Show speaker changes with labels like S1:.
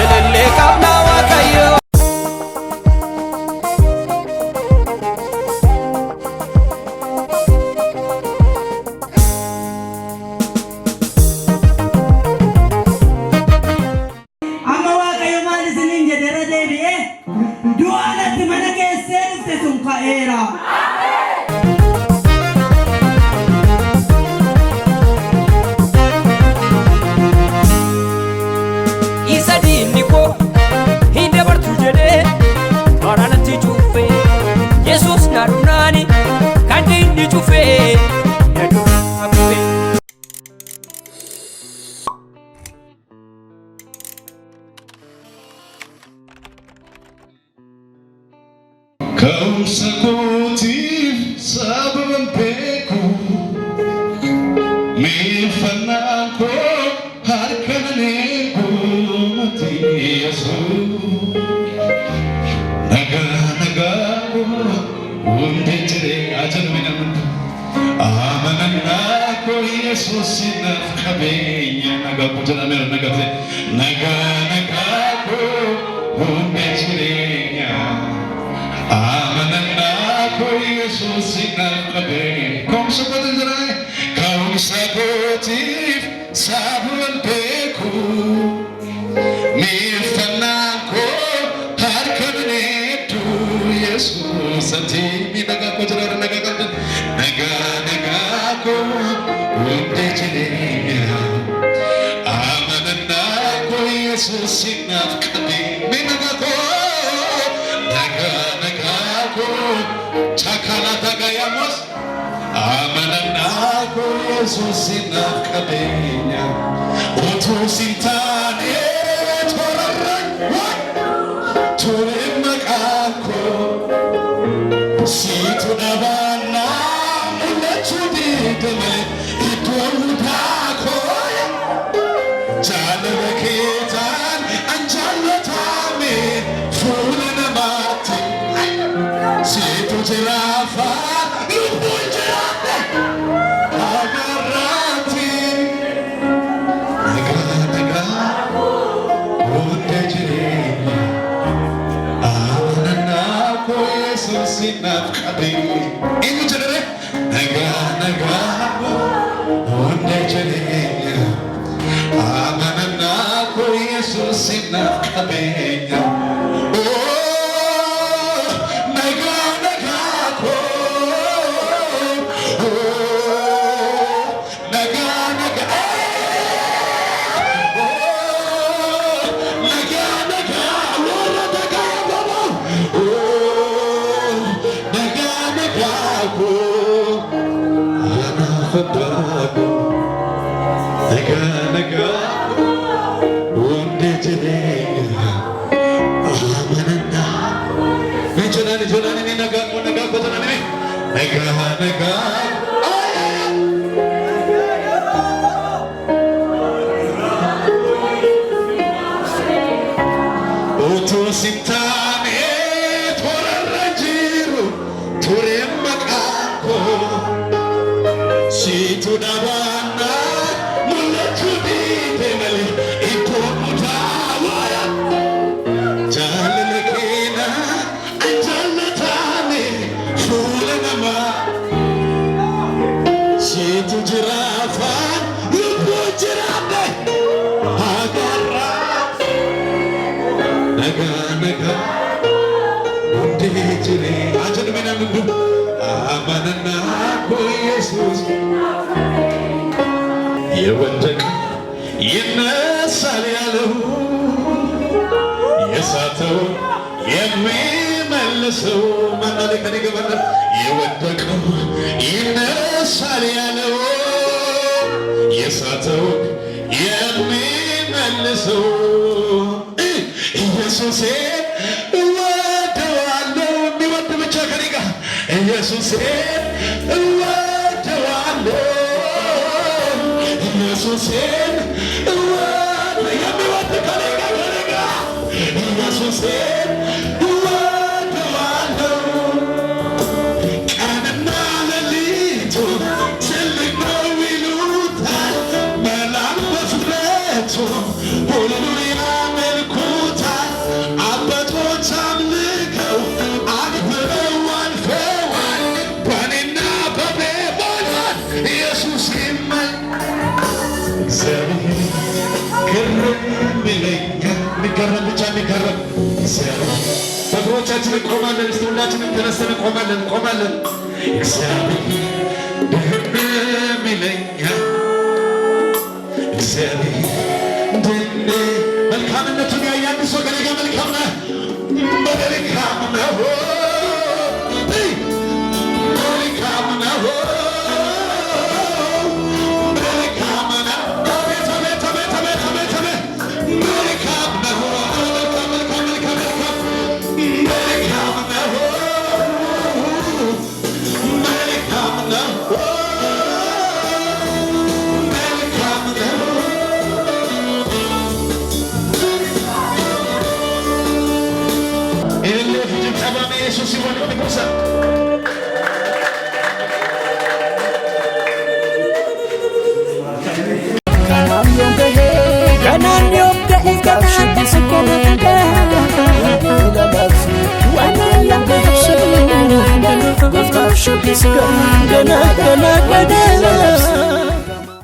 S1: elele qabna waaqayyo
S2: amma waaqayyo maal isiniin jedheera deebi'ee du'aanatti mana keessee dhufte sun ka'eera.
S1: Yesus narunani kandini cufe nadurabe
S3: Kamsakotif sababan peku mifanako harkaneko mati Yesus naga unde jere ajan minam amanna ko Yesus nafkabenya naga pujana mer naga ko unde jere amanna ko Yesus nafkabenya kom sakotif sabun peku mifanako harkane tu Yesus santi naga ko jara naga ko unde jere amanna ko Yesus nafkabenya naga ko chakala tagayamos amanna ko Yesus nafkabenya otu sintane toremako situ nabana mulechudi deme itoludako jalaketan anjalatame fulana mati situ jirafa lubujirate agarati naga undejire Yesus nafkabenya ingu jere naga unde jere amanna ko Yesus nafkabenya oh naga ko oh naga naga unde jere amanna ni naga ko janani naga otu sintane torarajiru toremako situ nabana mulechudi temali itomutawaya jalelekena anjalatane fulanama situ jirafa lubujirade agara naga unde jere ajan minam amanna ko Yesus የወደቀ ይነሳል ያለው የሳተው የሚመልሰው ማናለ ከኔ ገባለ የወደቀው ይነሳል ያለው የሳተው የሚመልሰው ኢየሱስ እወደዋለሁ የሚወድ ብቻ ከኔ ጋር ኢየሱስ እወደዋለሁ ኢየሱስን የሚወድ ከኔ ጋር ኢየሱስን እወደዋለሁ ቀንና ሌሊቱ ትልቅ ነው ይሉታል መላም በፍጥረቱ የሚሰማኝ እግዚአብሔር ግርም ይለኛል። የሚገረም ብቻ የሚገረም እግዚአብሔር። በእግሮቻችን እንቆማለን። እስቲ ሁላችንም ተነስተን እንቆማለን። እግዚአብሔር ግርም ይለኛል። እግዚአብሔር እንደ መልካምነቱን ያየ አንድ ሰው ከእኔ ጋር መልካም ነህ፣ መልካም ነህ፣ መልካም ነህ፣ መልካም ነህ። አቤት አቤት አቤት አቤት አቤት አቤት መልካም ነህ፣ መልካም መልካም መልካም መልካም መልካም ነህ፣ መልካም ነህ፣ መልካም ነህ። ኢየሱስ ይሆን ንጉሳ
S1: Gana